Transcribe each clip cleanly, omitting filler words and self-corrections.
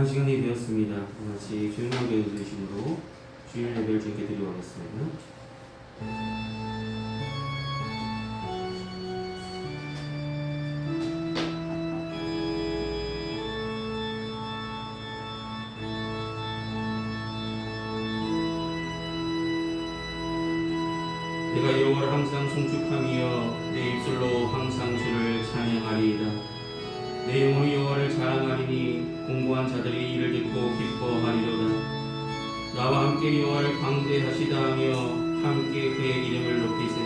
기도한 시간이 되었습니다. 같이 주일만 기도 드리심으로 주일 예배를 드리게 드리겠습니다. 내가 여호와를 항상 송축하며 내 입술로 항상 주를 찬양하리이다. 내 영혼이 여호와를 자랑하리니 공고한 자들이 이를 듣고 기뻐하리로다. 나와 함께 여호와를 광대하시다 하며 함께 그의 이름을 높이세.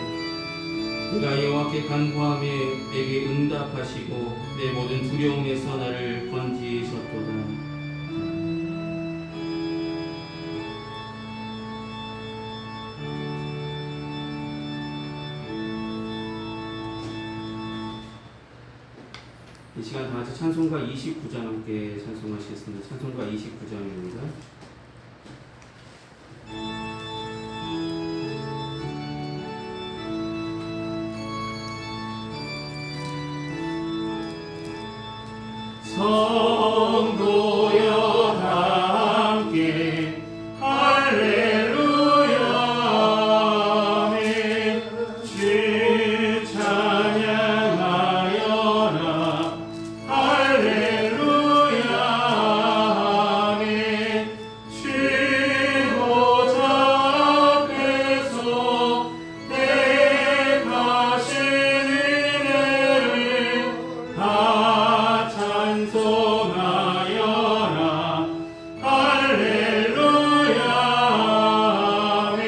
내가 여호와께 간구하며 내게 응답하시고 내 모든 두려움에서 나를 건지셨도다. 이 시간 다 같이 찬송가 29장 함께 찬송하시겠습니다. 찬송가 29장입니다. 성도여 다 함께 할렐루야 아멘. 주 찬양하여라 할렐루야 아멘. 주 보좌 앞에서 택하신 은혜를 다 찬송하여라 할렐루야 아멘.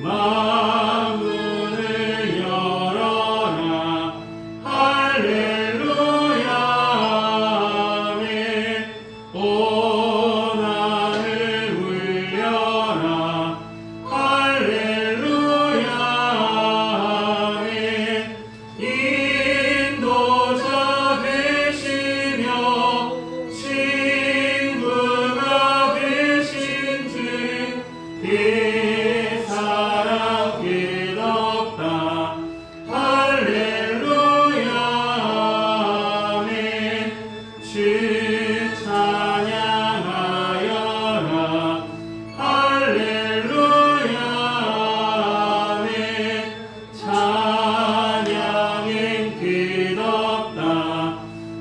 만문을 열어라 할렐루야 아멘. 온 하늘 울려라 할렐루야 아멘. 인도자 되시며 친구가 되신 주 그 사랑 끝없다 할렐루야 아멘. 주 찬양하여라 할렐루야 아멘. 찬양은 끝없다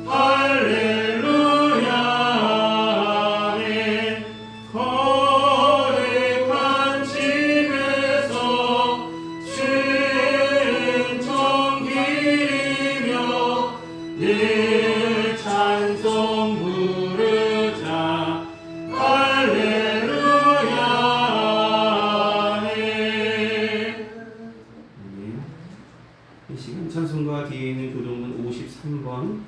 할렐루야 아멘. 거룩한 집에서 은총 기리며 늘 찬송 부르자 할렐루야 아멘. 이 시간 찬송가 뒤에 있는 교동문 53번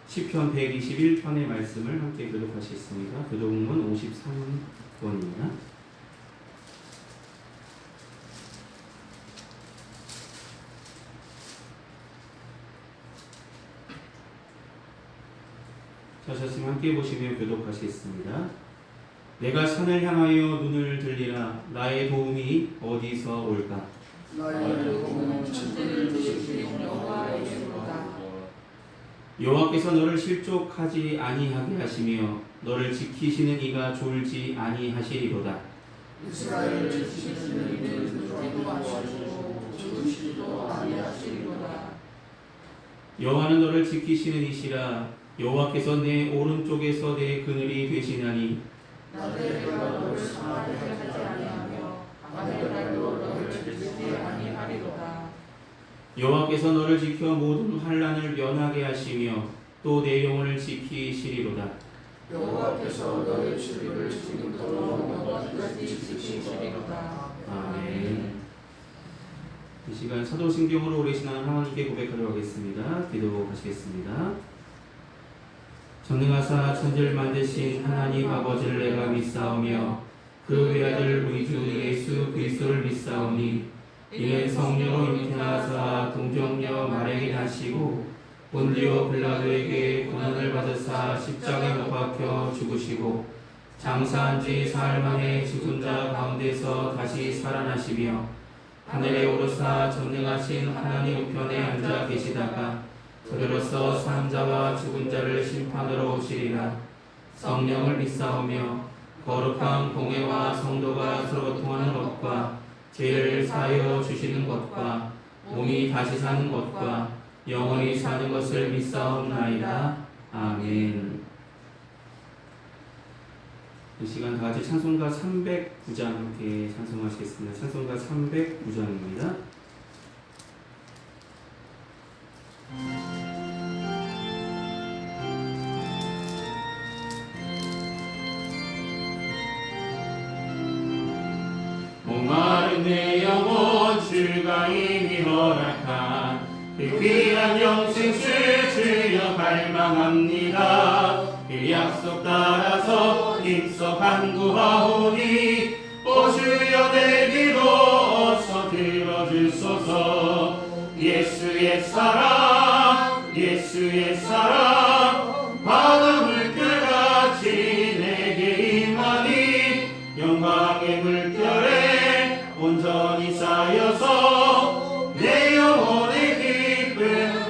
시편 121편의 말씀을 함께 교독하시겠습니다. 교동문 53번입니다. 자셨으면 함께 보시며 교독하시겠습니다. 내가 산을 향하여 눈을 들리라. 나의 도움이 어디서 올까? 나의 도움은 천지를 지으신 여호와이시로다. 여호와께서 너를 실족하지 아니하게 하시며 너를 지키시는 이가 졸지 아니하시리로다. 이스라엘을 지키시는 이는 기도하시고 죽으시지도 아니하시리로다. 여호와는 너를 지키시는 이시라. 여호와께서 내 오른쪽에서 내 그늘이 되시나니 낮에 내가 너를 상하게 하지 아니하며 밤의 날도 너를 지키지 아니하리로다. 여호와께서 너를 지켜 모든 환난을 면하게 하시며 또 내 영혼을 지키시리로다. 여호와께서 너의 주를 지금도록 영원까지 지키시리로다. 아멘. 이 시간 사도신경으로 우리 신앙을 하나님께 고백하도록 하겠습니다. 기도하시겠습니다. 전능하사 천지를 만드신 하나님 아버지를 내가 믿사오며 그 외아들 우리 주 예수 그리스도를 믿사오니 이는 성령으로 잉태하사 동정녀 마리아에게 나시고 본디오 빌라도에게 고난을 받으사 십자가에 못 박혀 죽으시고 장사한 지 사흘 만에 죽은 자 가운데서 다시 살아나시며 하늘에 오르사 전능하신 하나님 우편에 앉아 계시다가 저리로서 산 자와 죽은 자를 심판하러 오시리라. 성령을 믿사오며 거룩한 공회와 성도가 서로 통하는 것과 죄를 사하여 주시는 것과 몸이 다시 사는 것과 영원히 사는 것을 믿사옵나이다. 아멘. 이 시간 다 같이 찬송가 309장 함께 찬송하시겠습니다. 찬송가 309장입니다. 목마른 내 영혼 주가 이미 허락한 그 귀한 영생수 주여 갈망합니다. 그 약속 따라서 힘써 간구하오니 오 주여 내기로 어서 들어주소서. 예수의 사랑 예수의 사랑 바다 물결같이 내게 임하니 영광의 물결에 온전히 쌓여서 내 영혼의 기쁨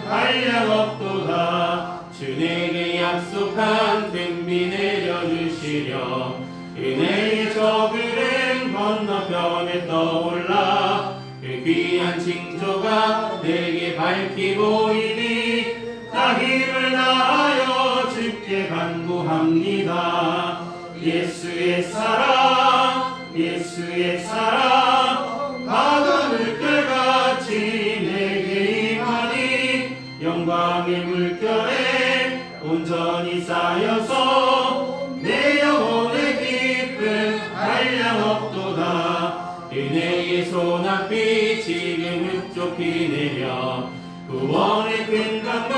한량없도다. 주 내게 약속한 든비 내려주시려 은혜의 저그른 건너편에 떠올라 그 귀한 징조가 내게 밝히 보이니 나 힘을 다하여 주께 간구합니다. 예수의 사랑 예수의 사랑 바다 물결같이 내게 임하니 영광의 물결에 온전히 쌓여서 내 영혼의 기쁨 한량없도다. 은혜의 소낙비 지금 흡족히 내려 구원의 큰 강물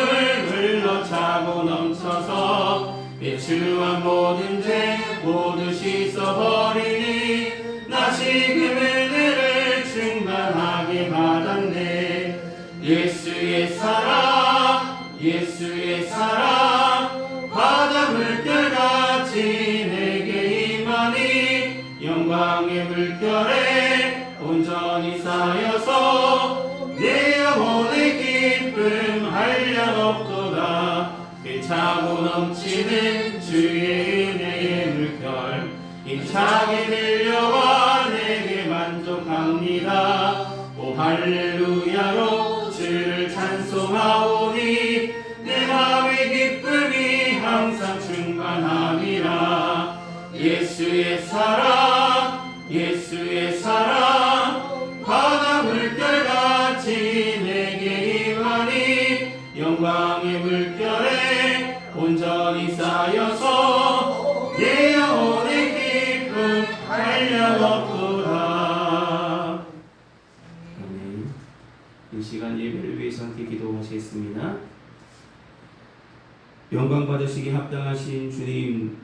흘러차고 넘쳐서 내 추한 모든 죄 모두 씻어버리니 나 지금 은혜를 충만하게 받았네. 예수의 사랑 예수의 사랑 바다 물결같이 내게 임하니 영광의 물결에 온전히 쌓여서 내 영혼의 기쁨 한량없도다. 차고 넘치는 주의 은혜의 물결 힘차게 밀려와 내게 만족합니다. 오 할렐루야로 주를 찬송하오니 내 마음의 기쁨이 항상 충만함이라. 예수의 사랑 예수의 사랑 바다 물결같이 내게 임하니 영광의 물결에 온전히 쌓여서 내 영혼의 기쁨 한량없도다. 아멘. 이 시간 예배를 위해서 함께 기도하시겠습니다. 영광 받으시기 합당하신 주님,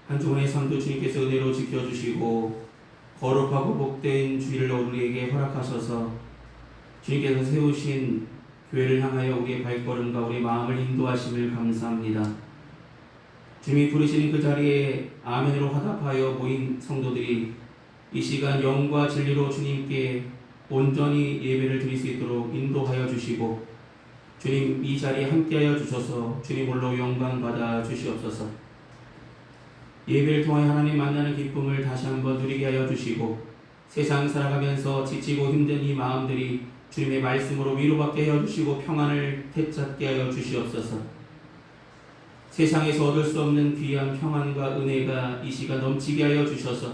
한 주간의 삶도 주님께서 은혜로 지켜주시고 거룩하고 복된 주일을 우리에게 허락하셔서 주님께서 세우신 교회를 향하여 우리의 발걸음과 우리의 마음을 인도하심을 감사합니다. 주님이 부르시는 그 자리에 아멘으로 화답하여 모인 성도들이 이 시간 영과 진리로 주님께 온전히 예배를 드릴 수 있도록 인도하여 주시고 주님 이 자리에 함께하여 주셔서 주님 홀로 영광 받아 주시옵소서. 예배를 통하여 하나님 만나는 기쁨을 다시 한번 누리게 하여 주시고 세상 살아가면서 지치고 힘든 이 마음들이 주님의 말씀으로 위로받게 하여 주시고 평안을 되찾게 하여 주시옵소서. 세상에서 얻을 수 없는 귀한 평안과 은혜가 이 시간 넘치게 하여 주셔서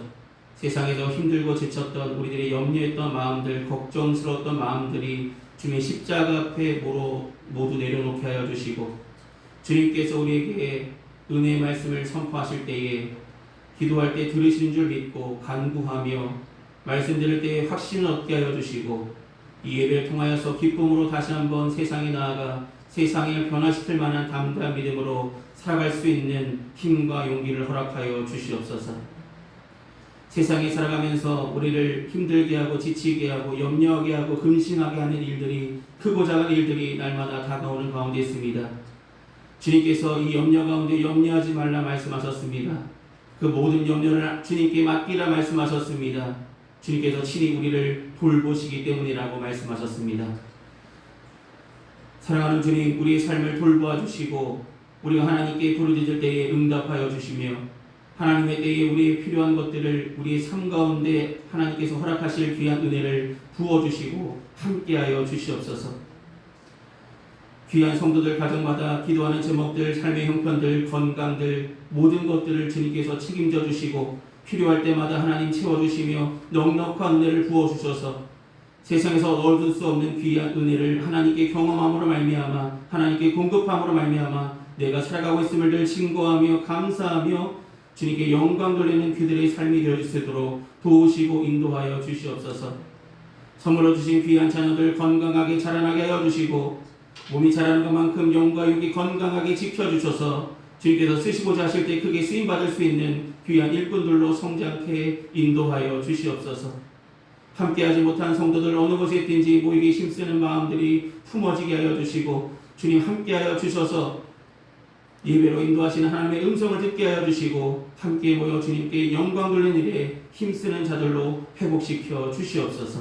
세상에서 힘들고 지쳤던 우리들의 염려했던 마음들, 걱정스러웠던 마음들이 주님의 십자가 앞에 모두 내려놓게 하여 주시고 주님께서 우리에게 은혜의 말씀을 선포하실 때에 기도할 때 들으시는 줄 믿고 간구하며 말씀 들을 때에 확신을 얻게 하여 주시고 이 예배를 통하여서 기쁨으로 다시 한번 세상에 나아가 세상을 변화시킬 만한 담대한 믿음으로 살아갈 수 있는 힘과 용기를 허락하여 주시옵소서. 세상에 살아가면서 우리를 힘들게 하고 지치게 하고 염려하게 하고 근심하게 하는 일들이 크고 작은 일들이 날마다 다가오는 가운데 있습니다. 주님께서 이 염려 가운데 염려하지 말라 말씀하셨습니다. 그 모든 염려를 주님께 맡기라 말씀하셨습니다. 주님께서 친히 우리를 돌보시기 때문이라고 말씀하셨습니다. 사랑하는 주님, 우리의 삶을 돌보아 주시고 우리가 하나님께 부르짖을 때에 응답하여 주시며 하나님의 때에 우리의 필요한 것들을 우리의 삶 가운데 하나님께서 허락하실 귀한 은혜를 부어주시고 함께하여 주시옵소서. 귀한 성도들 가정마다 기도하는 제목들, 삶의 형편들, 건강들 모든 것들을 주님께서 책임져 주시고 필요할 때마다 하나님 채워주시며 넉넉한 은혜를 부어주셔서 세상에서 얻을 수 없는 귀한 은혜를 하나님께 경험함으로 말미암아 하나님께 공급함으로 말미암아 내가 살아가고 있음을 늘 증거하며 감사하며 주님께 영광 돌리는 그들의 삶이 되어주시도록 도우시고 인도하여 주시옵소서. 선물로 주신 귀한 자녀들 건강하게 자라나게 하여 주시고 몸이 자라는 것만큼 영과 육이 건강하게 지켜주셔서 주님께서 쓰시고자 하실 때 크게 쓰임받을 수 있는 귀한 일꾼들로 성장케 인도하여 주시옵소서. 함께하지 못한 성도들 어느 곳에 있든지 모이기 힘쓰는 마음들이 품어지게 하여 주시고 주님 함께하여 주셔서 예배로 인도하시는 하나님의 음성을 듣게 하여 주시고 함께 모여 주님께 영광 돌리는 일에 힘쓰는 자들로 회복시켜 주시옵소서.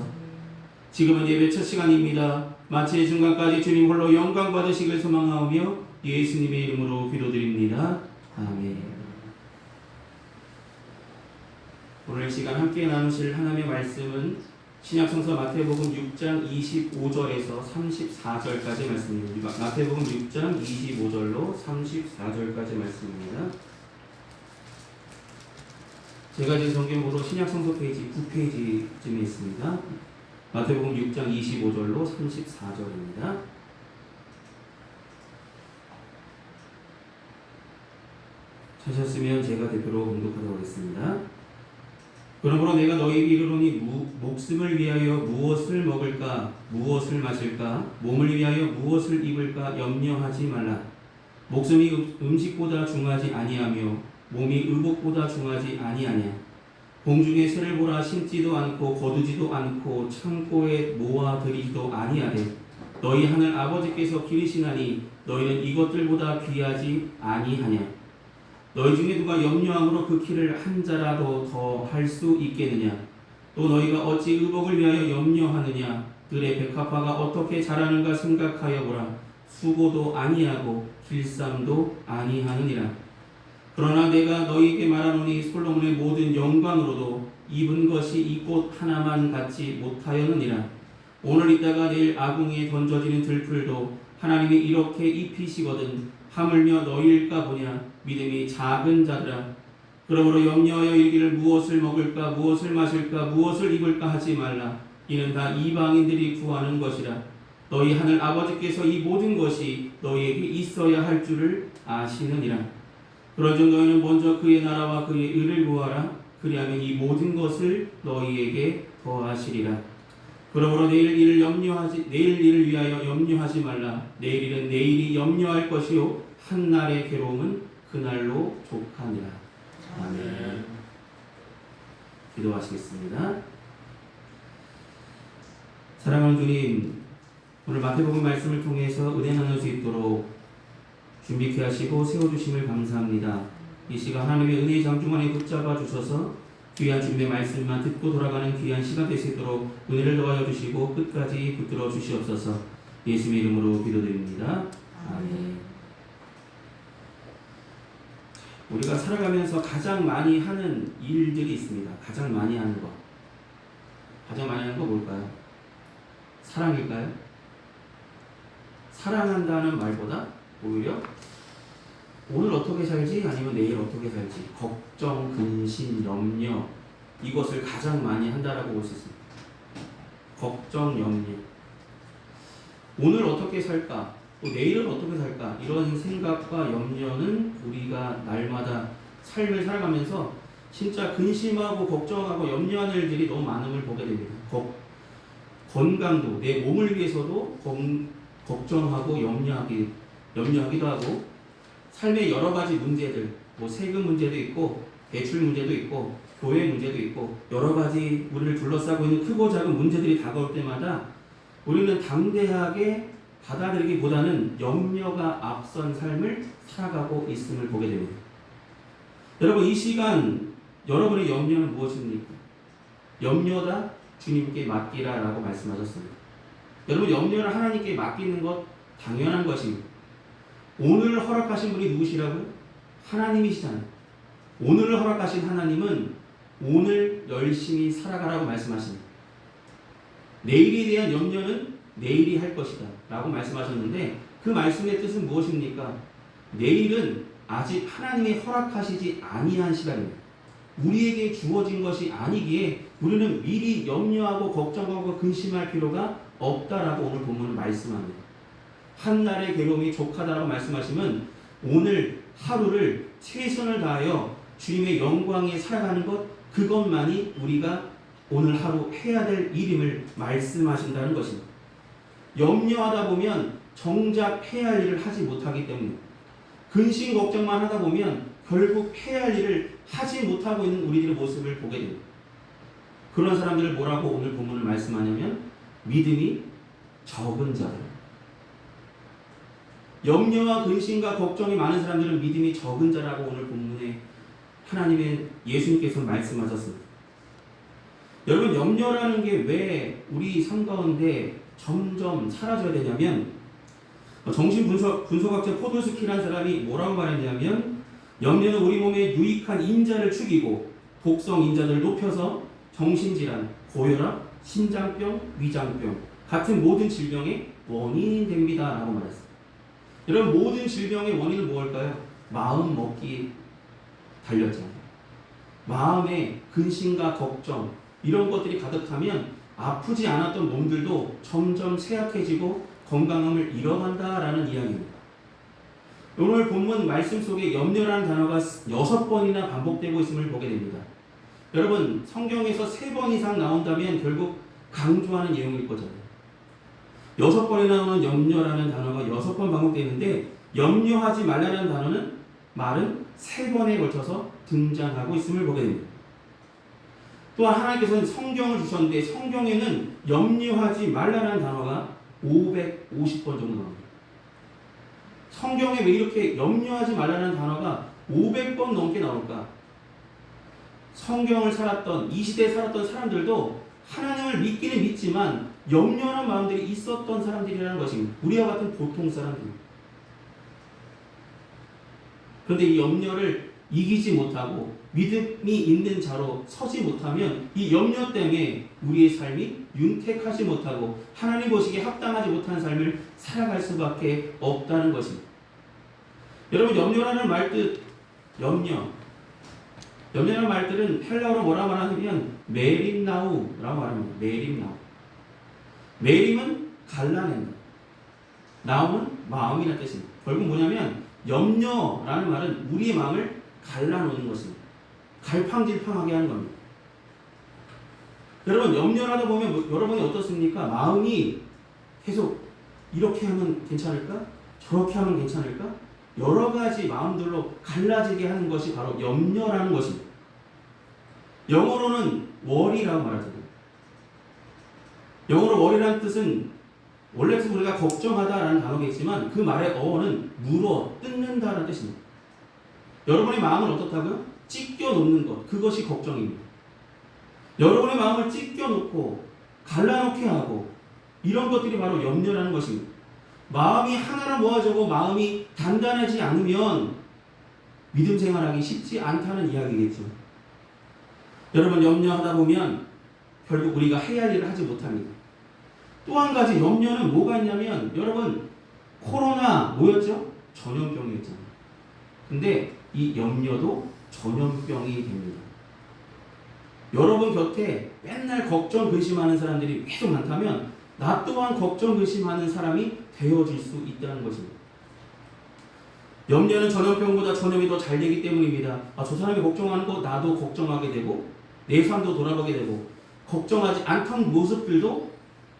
지금은 예배 첫 시간입니다. 마치의 중간까지 주님 홀로 영광 받으시길 소망하오며 예수님의 이름으로 기도드립니다. 아멘. 오늘 시간 함께 나누실 하나님의 말씀은 신약성서 마태복음 6장 25절에서 34절까지 말씀입니다. 마태복음 6장 25절로 34절까지 말씀입니다. 제가 진 성경으로 신약성서 페이지 9페이지쯤에 있습니다. 마태복음 6장 25절로 34절입니다. 찾으셨으면 제가 대표로 공독하도록 하겠습니다. 그러므로 내가 너희에게 이르노니 목숨을 위하여 무엇을 먹을까 무엇을 마실까 몸을 위하여 무엇을 입을까 염려하지 말라. 목숨이 음식보다 중하지 아니하며 몸이 의복보다 중하지 아니하냐. 공중의 새를 보라. 심지도 않고 거두지도 않고 창고에 모아들이지도 아니하되 너희 하늘 아버지께서 기르시나니 너희는 이것들보다 귀하지 아니하냐. 너희 중에 누가 염려함으로 그 키를 한 자라도 더 할 수 있겠느냐. 또 너희가 어찌 의복을 위하여 염려하느냐. 들의 백합화가 어떻게 자라는가 생각하여 보라. 수고도 아니하고 길쌈도 아니하느니라. 그러나 내가 너희에게 말하노니 솔로몬의 모든 영광으로도 입은 것이 이 꽃 하나만 갖지 못하였느니라. 오늘 있다가 내일 아궁이에 던져지는 들풀도 하나님이 이렇게 입히시거든 하물며 너희일까 보냐. 믿음이 작은 자들아. 그러므로 염려하여 이르기를 무엇을 먹을까 무엇을 마실까 무엇을 입을까 하지 말라. 이는 다 이방인들이 구하는 것이라. 너희 하늘 아버지께서 이 모든 것이 너희에게 있어야 할 줄을 아시느니라. 그런즉 너희는 먼저 그의 나라와 그의 의를 구하라. 그리하면 이 모든 것을 너희에게 더하시리라. 그러므로 내일 일을 위하여 염려하지 말라. 내일 일은 내일이 염려할 것이요 한 날의 괴로움은 그날로 족하니라. 아멘. 기도하시겠습니다. 사랑하는 주님, 오늘 마태복음 말씀을 통해서 은혜 나눌 수 있도록 준비케 하시고 세워주심을 감사합니다. 이 시간 하나님의 은혜의 장중 안에 붙잡아 주셔서 귀한 주님의 말씀만 듣고 돌아가는 귀한 시간 될 수 있도록 은혜를 더하여 주시고 끝까지 붙들어 주시옵소서. 예수님의 이름으로 기도드립니다. 아멘. 우리가 살아가면서 가장 많이 하는 일들이 있습니다. 가장 많이 하는 거. 가장 많이 하는 거 뭘까요? 사랑일까요? 사랑한다는 말보다 오히려 오늘 어떻게 살지 아니면 내일 어떻게 살지 걱정, 근심, 염려 이것을 가장 많이 한다라고 볼 수 있습니다. 걱정, 염려. 오늘 어떻게 살까? 또 내일은 어떻게 살까? 이런 생각과 염려는 우리가 날마다 삶을 살아가면서 진짜 근심하고 걱정하고 염려하는 일들이 너무 많음을 보게 됩니다. 건강도 내 몸을 위해서도 걱정하고 염려하기도 하고 삶의 여러 가지 문제들, 뭐 세금 문제도 있고 대출 문제도 있고 교회 문제도 있고 여러 가지 우리를 둘러싸고 있는 크고 작은 문제들이 다가올 때마다 우리는 담대하게 받아들이기보다는 염려가 앞선 삶을 살아가고 있음을 보게 됩니다. 여러분 이 시간 여러분의 염려는 무엇입니까? 염려다 주님께 맡기라 라고 말씀하셨습니다. 여러분 염려를 하나님께 맡기는 것 당연한 것입니다. 오늘 허락하신 분이 누구시라고요? 하나님이시잖아요. 오늘을 허락하신 하나님은 오늘 열심히 살아가라고 말씀하십니다. 내일에 대한 염려는 내일이 할 것이다 라고 말씀하셨는데 그 말씀의 뜻은 무엇입니까? 내일은 아직 하나님이 허락하시지 아니한 시간입니다. 우리에게 주어진 것이 아니기에 우리는 미리 염려하고 걱정하고 근심할 필요가 없다라고 오늘 본문은 말씀합니다. 한날의 괴로움이 족하다라고 말씀하시면 오늘 하루를 최선을 다하여 주님의 영광에 살아가는 것, 그것만이 우리가 오늘 하루 해야 될 일임을 말씀하신다는 것입니다. 염려하다 보면 정작 해야 할 일을 하지 못하기 때문에 근심 걱정만 하다 보면 결국 해야 할 일을 하지 못하고 있는 우리들의 모습을 보게 됩니다. 그런 사람들을 뭐라고 오늘 본문을 말씀하냐면 믿음이 적은 자들. 염려와 근심과 걱정이 많은 사람들은 믿음이 적은 자라고 오늘 본문에 하나님의 예수님께서 말씀하셨습니다. 여러분, 염려라는 게 왜 우리 삶 가운데 점점 사라져야 되냐면 정신분석학자 포도스키라는 사람이 뭐라고 말했냐면 염려는 우리 몸에 유익한 인자를 죽이고 독성 인자들을 높여서 정신질환, 고혈압, 심장병, 위장병 같은 모든 질병의 원인이 됩니다 라고 말했습니다. 여러분, 모든 질병의 원인은 무엇일까요? 마음 먹기에 달렸잖아요. 마음에 근심과 걱정 이런 것들이 가득하면 아프지 않았던 몸들도 점점 쇠약해지고 건강함을 잃어간다라는 이야기입니다. 오늘 본문 말씀 속에 염려라는 단어가 6번이나 반복되고 있음을 보게 됩니다. 여러분, 성경에서 3번 이상 나온다면 결국 강조하는 내용일 거잖아요. 6번이나 나오는 염려라는 단어가 6번 반복되는데 염려하지 말라는 말은 3번에 걸쳐서 등장하고 있음을 보게 됩니다. 또한 하나님께서는 성경을 주셨는데 성경에는 염려하지 말라는 단어가 550번 정도 나옵니다. 성경에 왜 이렇게 염려하지 말라는 단어가 500번 넘게 나올까? 성경을 살았던, 이 시대에 살았던 사람들도 하나님을 믿기는 믿지만 염려하는 마음들이 있었던 사람들이라는 것입니다. 우리와 같은 보통 사람들입니다. 그런데 이 염려를 이기지 못하고 믿음이 있는 자로 서지 못하면 이 염려 때문에 우리의 삶이 윤택하지 못하고 하나님 보시기에 합당하지 못한 삶을 살아갈 수밖에 없다는 것입니다. 여러분, 염려라는 말뜻, 염려라는 말뜻은 헬라어로 뭐라고 말하냐면 메림나우라고 말합니다. 메림나우. 메림은 갈라낸다. 나움은 마음이라는 뜻입니다. 결국 뭐냐면 염려라는 말은 우리의 마음을 갈라놓는 것입니다. 갈팡질팡하게 하는 겁니다. 여러분, 염려를 하다 보면 여러분이 어떻습니까? 마음이 계속 이렇게 하면 괜찮을까? 저렇게 하면 괜찮을까? 여러 가지 마음들로 갈라지게 하는 것이 바로 염려라는 것입니다. 영어로는 worry라고 말하잖아요. 영어로 worry라는 뜻은 원래 우리가 걱정하다라는 단어겠지만 그 말의 어원은 물어 뜯는다라는 뜻입니다. 여러분의 마음은 어떻다고요? 찢겨 놓는 것, 그것이 걱정입니다. 여러분의 마음을 찢겨 놓고 갈라놓게 하고 이런 것들이 바로 염려라는 것입니다. 마음이 하나로 모아지고 마음이 단단하지 않으면 믿음 생활하기 쉽지 않다는 이야기겠죠. 여러분, 염려하다 보면 결국 우리가 해야 할 일을 하지 못합니다. 또 한 가지 염려는 뭐가 있냐면 여러분, 코로나 뭐였죠? 전염병이었잖아요. 근데 이 염려도 전염병이 됩니다. 여러분 곁에 맨날 걱정 근심하는 사람들이 계속 많다면 나 또한 걱정 근심하는 사람이 되어질 수 있다는 것입니다. 염려는 전염병보다 전염이 더 잘 되기 때문입니다. 저 사람이 걱정하는 거 나도 걱정하게 되고 내 삶도 돌아보게 되고 걱정하지 않던 모습들도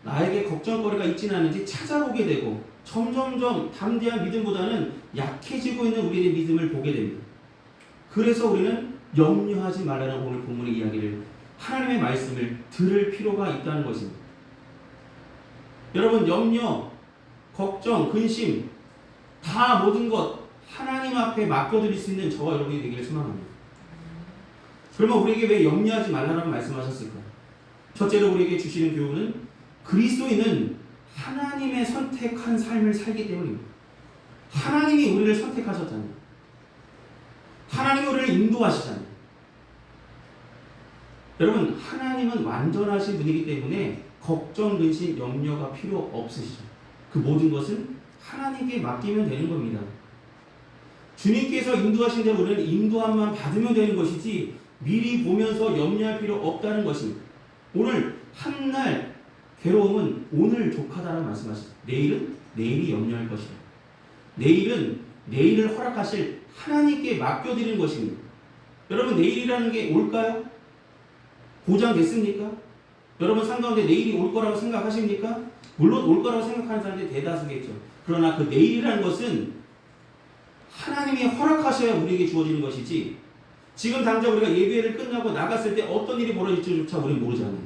나에게 걱정거리가 있지는 않은지 찾아보게 되고 점점점 담대한 믿음보다는 약해지고 있는 우리의 믿음을 보게 됩니다. 그래서 우리는 염려하지 말라는 오늘 본문의 이야기를, 하나님의 말씀을 들을 필요가 있다는 것입니다. 여러분, 염려, 걱정, 근심 다 모든 것 하나님 앞에 맡겨드릴 수 있는 저와 여러분이 되기를 소망합니다. 그러면 우리에게 왜 염려하지 말라고 말씀하셨을까요? 첫째로 우리에게 주시는 교훈은 그리스도인은 하나님의 선택한 삶을 살기 때문입니다. 하나님이 우리를 선택하셨잖아요. 하나님이 우리를 인도하시잖아요. 여러분, 하나님은 완전하신 분이기 때문에 걱정, 근심, 염려가 필요 없으시죠. 그 모든 것은 하나님께 맡기면 되는 겁니다. 주님께서 인도하신 대로 우리는 인도함만 받으면 되는 것이지 미리 보면서 염려할 필요 없다는 것입니다. 오늘 한날 괴로움은 오늘 족하다라는 말씀하시죠. 내일은 내일이 염려할 것이다. 내일은 내일을 허락하실 하나님께 맡겨드리는 것입니다. 여러분, 내일이라는 게 올까요? 보장됐습니까? 여러분 삶 가운데 내일이 올 거라고 생각하십니까? 물론 올 거라고 생각하는 사람들이 대다수겠죠. 그러나 그 내일이라는 것은 하나님이 허락하셔야 우리에게 주어지는 것이지, 지금 당장 우리가 예배를 끝나고 나갔을 때 어떤 일이 벌어질지조차 우리는 모르잖아요.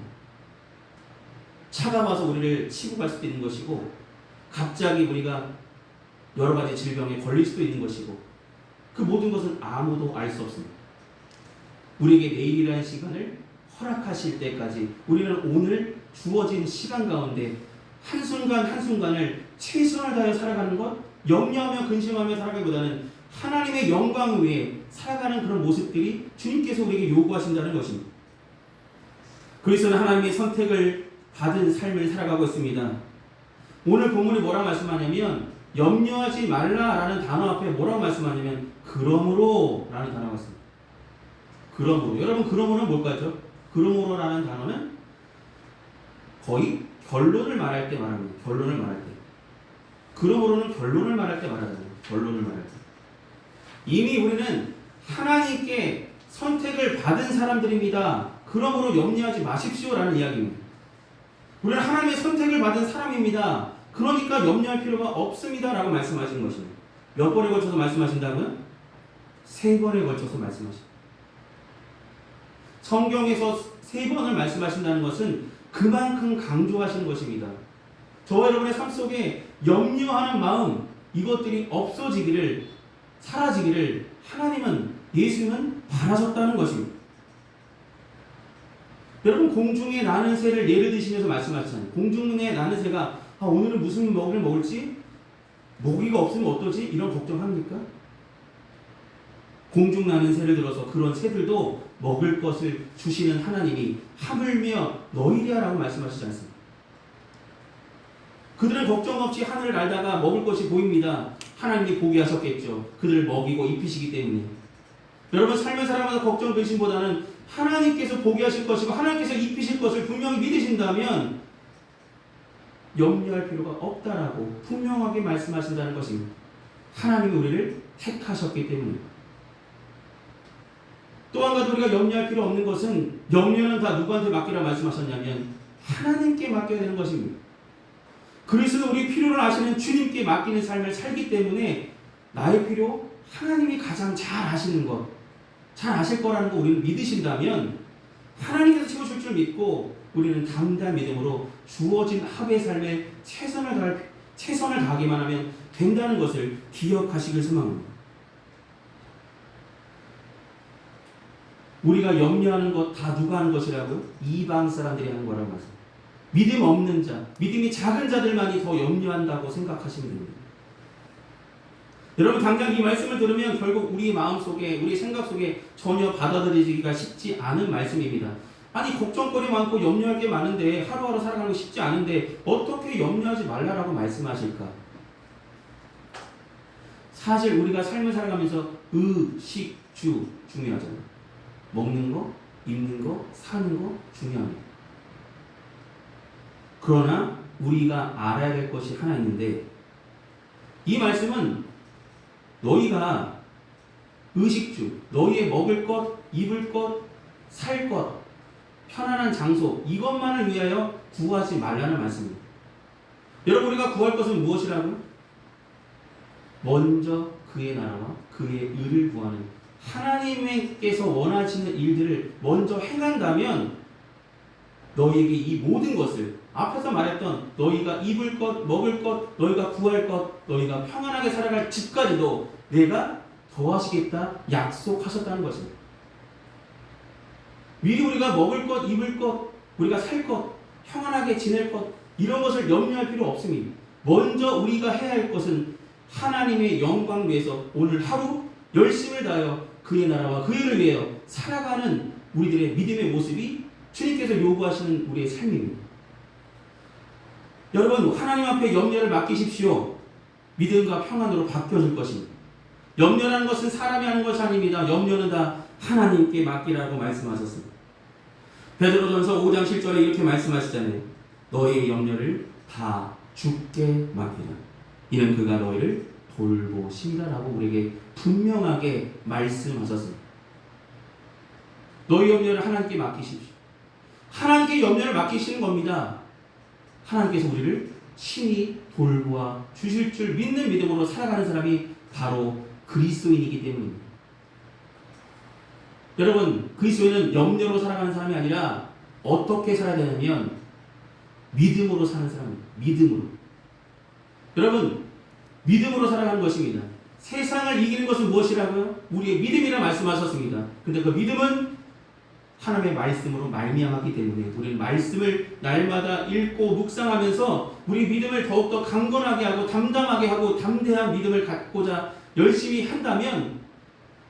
차가 와서 우리를 치고 갈 수도 있는 것이고, 갑자기 우리가 여러 가지 질병에 걸릴 수도 있는 것이고, 그 모든 것은 아무도 알 수 없습니다. 우리에게 내일이라는 시간을 허락하실 때까지 우리는 오늘 주어진 시간 가운데 한순간 한순간을 최선을 다해 살아가는 것, 염려하며 근심하며 살아가기보다는 하나님의 영광 위에 살아가는 그런 모습들이 주님께서 우리에게 요구하신다는 것입니다. 그리스도는 하나님의 선택을 받은 삶을 살아가고 있습니다. 오늘 본문이 뭐라고 말씀하냐면, 염려하지 말라라는 단어 앞에 뭐라고 말씀하냐면 그러므로 라는 단어가 있습니다. 그러므로. 여러분, 그러므로는 뭘까요? 그러므로라는 단어는 거의 결론을 말할 때 말합니다. 결론을 말할 때. 그러므로는 결론을 말할 때 말하잖아요. 결론을 말할 때. 이미 우리는 하나님께 선택을 받은 사람들입니다. 그러므로 염려하지 마십시오라는 이야기입니다. 우리는 하나님의 선택을 받은 사람입니다. 그러니까 염려할 필요가 없습니다라고 말씀하시는 것입니다. 몇 번에 걸쳐서 말씀하신다고요? 3번에 걸쳐서 말씀하십니다. 성경에서 3번을 말씀하신다는 것은 그만큼 강조하시는 것입니다. 저와 여러분의 삶 속에 염려하는 마음, 이것들이 없어지기를, 사라지기를 하나님은, 예수님은 바라셨다는 것입니다. 여러분, 공중에 나는 새를 예를 드시면서 말씀하시잖아요. 공중에 나는 새가 오늘은 무슨 먹이를 먹을지, 먹이가 없으면 어떠지? 이런 걱정합니까? 공중 나는 새를 들어서 그런 새들도 먹을 것을 주시는 하나님이 하물며 너희리야라고 말씀하시지 않습니까? 그들은 걱정 없이 하늘을 날다가 먹을 것이 보입니다. 하나님이 보게 하셨겠죠. 그들을 먹이고 입히시기 때문에. 여러분, 삶을 살아가면서 걱정 근심보다는 하나님께서 보게 하실 것이고 하나님께서 입히실 것을 분명히 믿으신다면 염려할 필요가 없다라고 분명하게 말씀하신다는 것입니다. 하나님이 우리를 택하셨기 때문입니다. 또 한 가지 우리가 염려할 필요 없는 것은, 염려는 다 누구한테 맡기라 말씀하셨냐면 하나님께 맡겨야 되는 것입니다. 그리스도 우리 필요를 아시는 주님께 맡기는 삶을 살기 때문에 나의 필요, 하나님이 가장 잘 아시는 것, 잘 아실 거라는 거 우리는 믿으신다면 하나님께서 채우실 줄 믿고 우리는 담대한 믿음으로 주어진 합의 삶에 최선을 다하기만 하면 된다는 것을 기억하시길 소망합니다. 우리가 염려하는 것 다 누가 하는 것이라고요? 이방 사람들이 하는 거라고 말씀합니다. 믿음 없는 자, 믿음이 작은 자들만이 더 염려한다고 생각하시면 됩니다. 여러분, 당장 이 말씀을 들으면 결국 우리 마음속에, 우리 생각 속에 전혀 받아들이기가 쉽지 않은 말씀입니다. 아니, 걱정거리 많고 염려할 게 많은데, 하루하루 살아가는 거 쉽지 않은데 어떻게 염려하지 말라라고 말씀하실까? 사실 우리가 삶을 살아가면서 식, 주 중요하잖아요. 먹는 거, 입는 거, 사는 거 중요합니다. 그러나 우리가 알아야 될 것이 하나 있는데, 이 말씀은 너희가 의식주, 너희의 먹을 것, 입을 것, 살 것, 편안한 장소, 이것만을 위하여 구하지 말라는 말씀입니다. 여러분, 우리가 구할 것은 무엇이라고요? 먼저 그의 나라와 그의 의를 구하는, 하나님께서 원하시는 일들을 먼저 행한다면 너희에게 이 모든 것을, 앞에서 말했던 너희가 입을 것, 먹을 것, 너희가 구할 것, 너희가 평안하게 살아갈 집까지도 내가 더하시겠다 약속하셨다는 것입니다. 미리 우리가 먹을 것, 입을 것, 우리가 살 것, 평안하게 지낼 것, 이런 것을 염려할 필요 없습니다. 먼저 우리가 해야 할 것은 하나님의 영광 위해서 오늘 하루 열심을 다하여 그의 나라와 그의 일을 위하여 살아가는 우리들의 믿음의 모습이 주님께서 요구하시는 우리의 삶입니다. 여러분, 하나님 앞에 염려를 맡기십시오. 믿음과 평안으로 바뀌어질 것입니다. 염려라는 것은 사람이 하는 것이 아닙니다. 염려는 다 하나님께 맡기라고 말씀하셨습니다. 베드로전서 5장 7절에 이렇게 말씀하시잖아요. 너희의 염려를 다 주께 맡기라. 이는 그가 너희를 돌보신다라고 우리에게 분명하게 말씀하셨습니다. 너희 염려를 하나님께 맡기십시오. 하나님께 염려를 맡기시는 겁니다. 하나님께서 우리를 친히 돌보아 주실 줄 믿는 믿음으로 살아가는 사람이 바로 그리스도인이기 때문입니다. 여러분, 그리스도인은 염려로 살아가는 사람이 아니라 어떻게 살아야 되냐면 믿음으로 사는 사람입니다. 믿음으로. 여러분, 믿음으로 살아가는 것입니다. 세상을 이기는 것은 무엇이라고요? 우리의 믿음이라 말씀하셨습니다. 근데 그 믿음은 하나님의 말씀으로 말미암았기 때문에 우리는 말씀을 날마다 읽고 묵상하면서 우리 믿음을 더욱더 강건하게 하고 담담하게 하고 담대한 믿음을 갖고자 열심히 한다면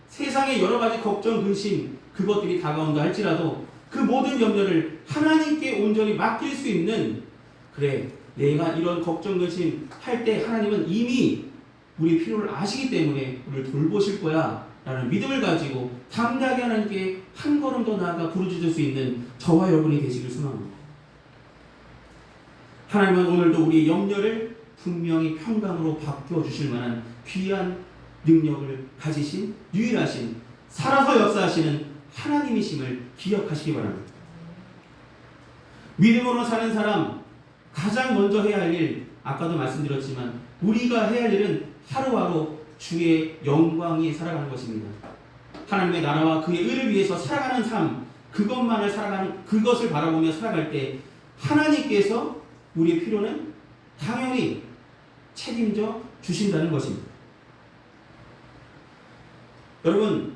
세상의 여러 가지 걱정, 근심 그것들이 다가온다 할지라도 그 모든 염려를 하나님께 온전히 맡길 수 있는, 그래 내가 이런 걱정, 근심 할 때 하나님은 이미 우리 필요를 아시기 때문에 우리를 돌보실 거야 라는 믿음을 가지고 담대하게 하나님께 한 걸음 더 나아가 부르짖을 수 있는 저와 여러분이 되시길 소망합니다. 하나님은 오늘도 우리의 염려를 분명히 평강으로 바꿔주실 만한 귀한 능력을 가지신 유일하신 살아서 역사하시는 하나님이심을 기억하시기 바랍니다. 믿음으로 사는 사람 가장 먼저 해야 할 일, 아까도 말씀드렸지만 우리가 해야 할 일은 하루하루 주의 영광이 살아가는 것입니다. 하나님의 나라와 그의 의를 위해서 살아가는 삶, 그것만을 살아가는, 그것을 바라보며 살아갈 때 하나님께서 우리의 필요는 당연히 책임져 주신다는 것입니다. 여러분,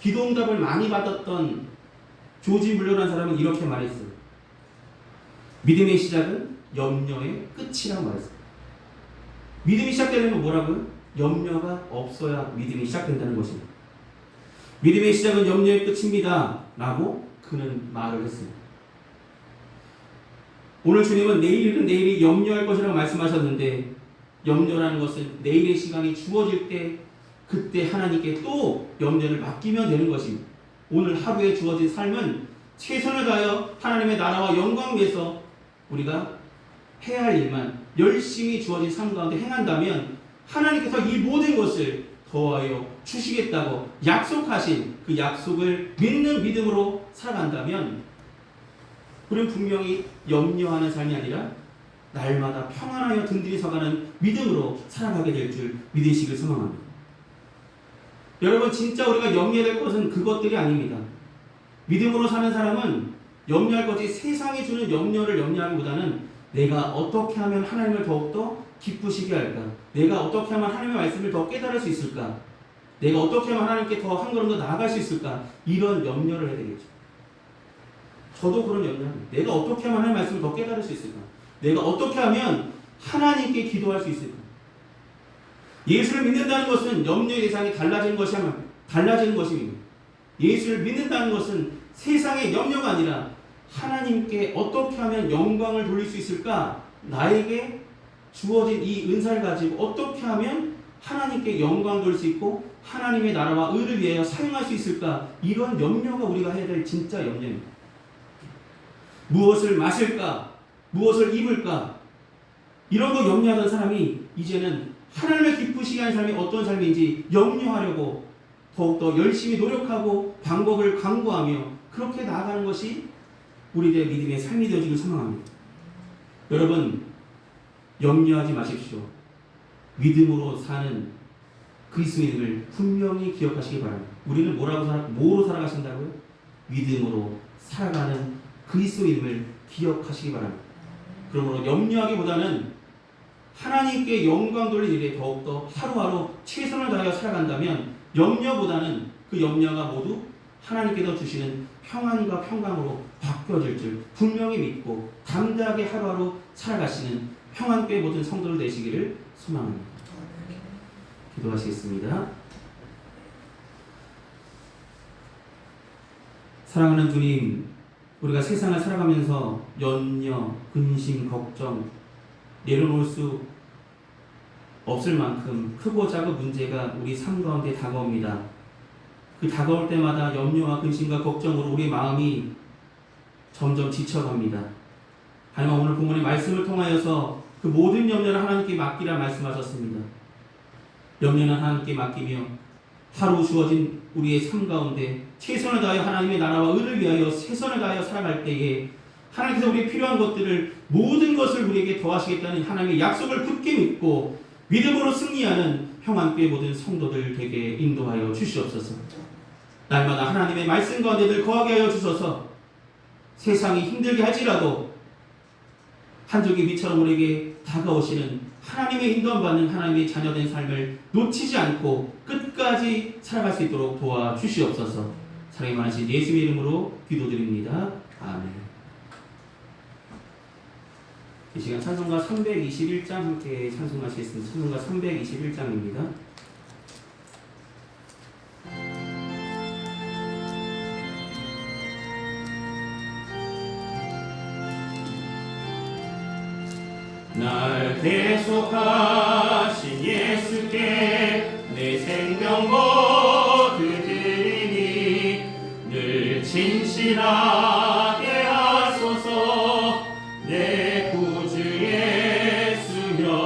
기도응답을 많이 받았던 조지 물러라는 사람은 이렇게 말했어요. 믿음의 시작은 염려의 끝이라고 말했어요. 믿음이 시작되려면 뭐라고요? 염려가 없어야 믿음이 시작된다는 것입니다. 믿음의 시작은 염려의 끝입니다 라고 그는 말을 했습니다. 오늘 주님은 내일은 내일이 염려할 것이라고 말씀하셨는데, 염려라는 것은 내일의 시간이 주어질 때 그때 하나님께 또 염려를 맡기면 되는 것입니다. 오늘 하루에 주어진 삶은 최선을 다하여 하나님의 나라와 영광 위해서 우리가 해야 할 일만 열심히 주어진 삶 가운데 행한다면 하나님께서 이 모든 것을 더하여 주시겠다고 약속하신 그 약속을 믿는 믿음으로 살아간다면 우리는 분명히 염려하는 삶이 아니라 날마다 평안하여 든든히 서가는 믿음으로 살아가게 될 줄 믿으시길 소망합니다. 여러분, 진짜 우리가 염려해야 될 것은 그것들이 아닙니다. 믿음으로 사는 사람은 염려할 것이 세상이 주는 염려를 염려하기보다는 내가 어떻게 하면 하나님을 더욱더 기쁘시게 할까? 내가 어떻게 하면 하나님의 말씀을 더 깨달을 수 있을까? 내가 어떻게 하면 하나님께 더 한 걸음 더 나아갈 수 있을까? 이런 염려를 해야 되겠죠. 저도 그런 염려합니다. 내가 어떻게 하면 하나님의 말씀을 더 깨달을 수 있을까? 내가 어떻게 하면 하나님께 기도할 수 있을까? 예수를 믿는다는 것은 염려의 대상이 달라지는 것입니다. 예수를 믿는다는 것은 세상의 염려가 아니라 하나님께 어떻게 하면 영광을 돌릴 수 있을까? 나에게 주어진 이 은사를 가지고 어떻게 하면 하나님께 영광 돌릴 수 있고 하나님의 나라와 의를 위하여 사용할 수 있을까? 이런 염려가 우리가 해야 될 진짜 염려입니다. 무엇을 마실까? 무엇을 입을까? 이런 거 염려하던 사람이 이제는 하나님을 기쁘시게 하는 삶이 어떤 삶인지 염려하려고 더욱더 열심히 노력하고 방법을 강구하며 그렇게 나아가는 것이 우리들의 믿음의 삶이 되어지길 소망합니다. 여러분, 염려하지 마십시오. 믿음으로 사는 그리스도인을 분명히 기억하시기 바랍니다. 우리는 뭐로 살아가신다고요? 믿음으로 살아가는 그리스도인을 기억하시기 바랍니다. 그러므로 염려하기보다는 하나님께 영광 돌릴 일에 더욱더 하루하루 최선을 다하여 살아간다면 염려보다는 그 염려가 모두 하나님께서 주시는 평안과 평강으로 바뀌어질 줄 분명히 믿고 담대하게 하루하루 살아가시는 평안교회 모든 성도들 되시기를 소망합니다. 기도하시겠습니다. 사랑하는 주님, 우리가 세상을 살아가면서 염려, 근심, 걱정 내려놓을 수 없을 만큼 크고 작은 문제가 우리 삶 가운데 다가옵니다. 그 다가올 때마다 염려와 근심과 걱정으로 우리 마음이 점점 지쳐갑니다. 하나님, 오늘 본문의 말씀을 통하여서 그 모든 염려를 하나님께 맡기라 말씀하셨습니다. 염려는 하나님께 맡기며 하루 주어진 우리의 삶 가운데 최선을 다하여 하나님의 나라와 의를 위하여 최선을 다하여 살아갈 때에 하나님께서 우리의 필요한 것들을 모든 것을 우리에게 더하시겠다는 하나님의 약속을 굳게 믿고 믿음으로 승리하는 평안교회 모든 성도들 되게 인도하여 주시옵소서. 날마다 하나님의 말씀 가운데 늘 거하게 하여 주셔서 세상이 힘들게 할지라도 한 줄기 빛처럼 우리에게 다가오시는 하나님의 인도받는 하나님의 자녀된 삶을 놓치지 않고 끝까지 살아갈 수 있도록 도와주시옵소서. 사랑이 많으신 예수의 이름으로 기도드립니다. 아멘. 이 시간 찬송가 321장 함께 찬송하시겠습니다. 찬송가 321장입니다. 날 계속하신 예수께 내 생명 거두드리니 늘 진실하게 하소서. 내 구주 예수여,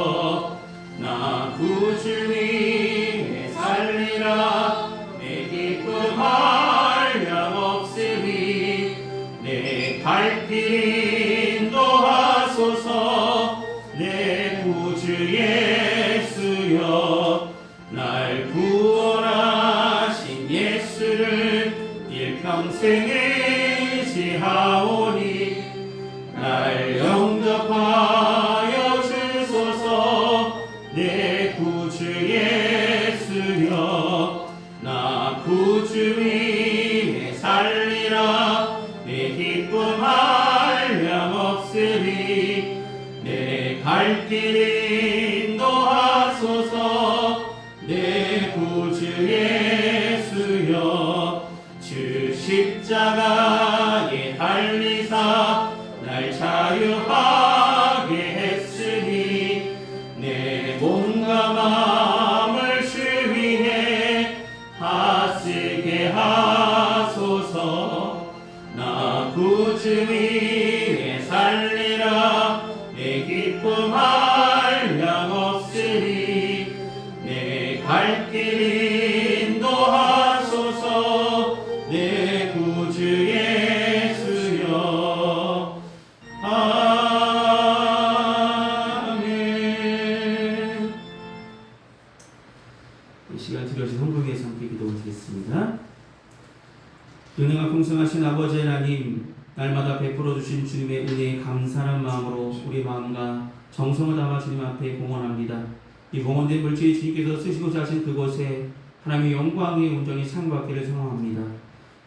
나 구주 위에 살리라. 내 기쁨 한량 없으니 내 갈 길 인도하소서. 내 구주 예수여, 날 구원하신 예수를 일평생 의지하오니 날 영접하여 주소서. 내 구주 예수여, 나 구주 위에 살리라. 내 기쁨 한량 없으니 내 갈 길 인도하소서. 내 구주 예수여, 주 십자가에 달리사 날 자유하게 했으니 내 몸과 마음을 주 위에 다쓰게 하소서. 나 구주 위에 살리라. 내 기쁨 한량 없으니 내 갈 길 인도하소서. 내 구주 예수여. 아멘. 이 시간 드려진 헌금 위해서 함께 기도하시겠습니다. 은혜가 풍성하신 아버지 하나님, 날마다 베풀어 주신 주님의 은혜에 감사하는 마음으로 우리 마음과 정성을 담아 주님 앞에 공헌합니다. 이 공헌된 물질이 주님께서 쓰시고자 하신 그곳에 하나님의 영광의 온전히 상받기를 소망합니다.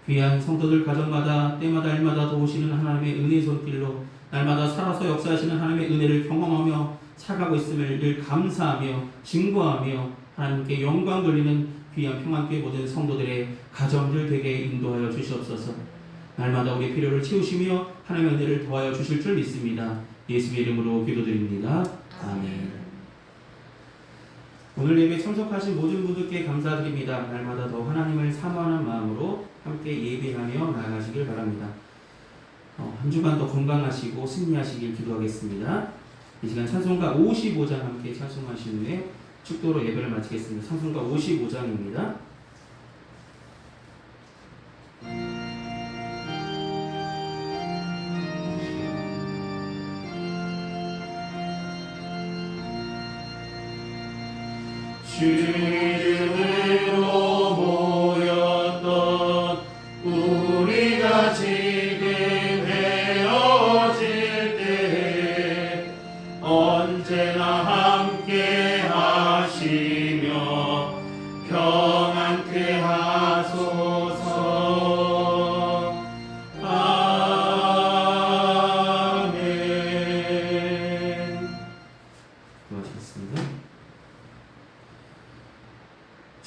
귀한 성도들 가정마다 때마다 일마다 도우시는 하나님의 은혜의 손길로 날마다 살아서 역사하시는 하나님의 은혜를 경험하며 살아가고 있음을 늘 감사하며 증거하며 하나님께 영광 돌리는 귀한 평안교회 모든 성도들의 가정들 되게 인도하여 주시옵소서. 날마다 우리의 필요를 채우시며 하나님의 은혜를 더하여 주실 줄 믿습니다. 예수의 이름으로 기도드립니다. 아멘. 오늘 예배에 참석하신 모든 분들께 감사드립니다. 날마다 더 하나님을 사모하는 마음으로 함께 예배하며 나아가시길 바랍니다. 한 주간 더 건강하시고 승리하시길 기도하겠습니다. 이 시간 찬송가 55장 함께 찬송하신 후에 축도로 예배를 마치겠습니다. 찬송가 55장입니다. 주 이름으로 모였던 우리가 지금 헤어질 때 언제나 함께 하시며 평안케 하소서. 아멘. 고맙습니다.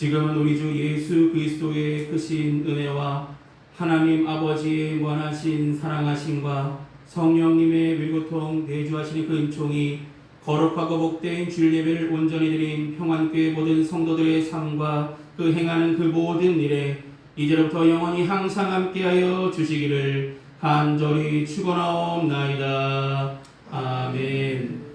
지금은 우리 주 예수 그리스도의 크신 은혜와 하나님 아버지의 무한하신 사랑하심과 성령님의 밀고통 내주하시는 그 은총이 거룩하고 복된 주일 예배를 온전히 드린 평안교회 모든 성도들의 삶과 그 행하는 그 모든 일에 이제부터 영원히 항상 함께하여 주시기를 간절히 축원하옵나이다. 아멘.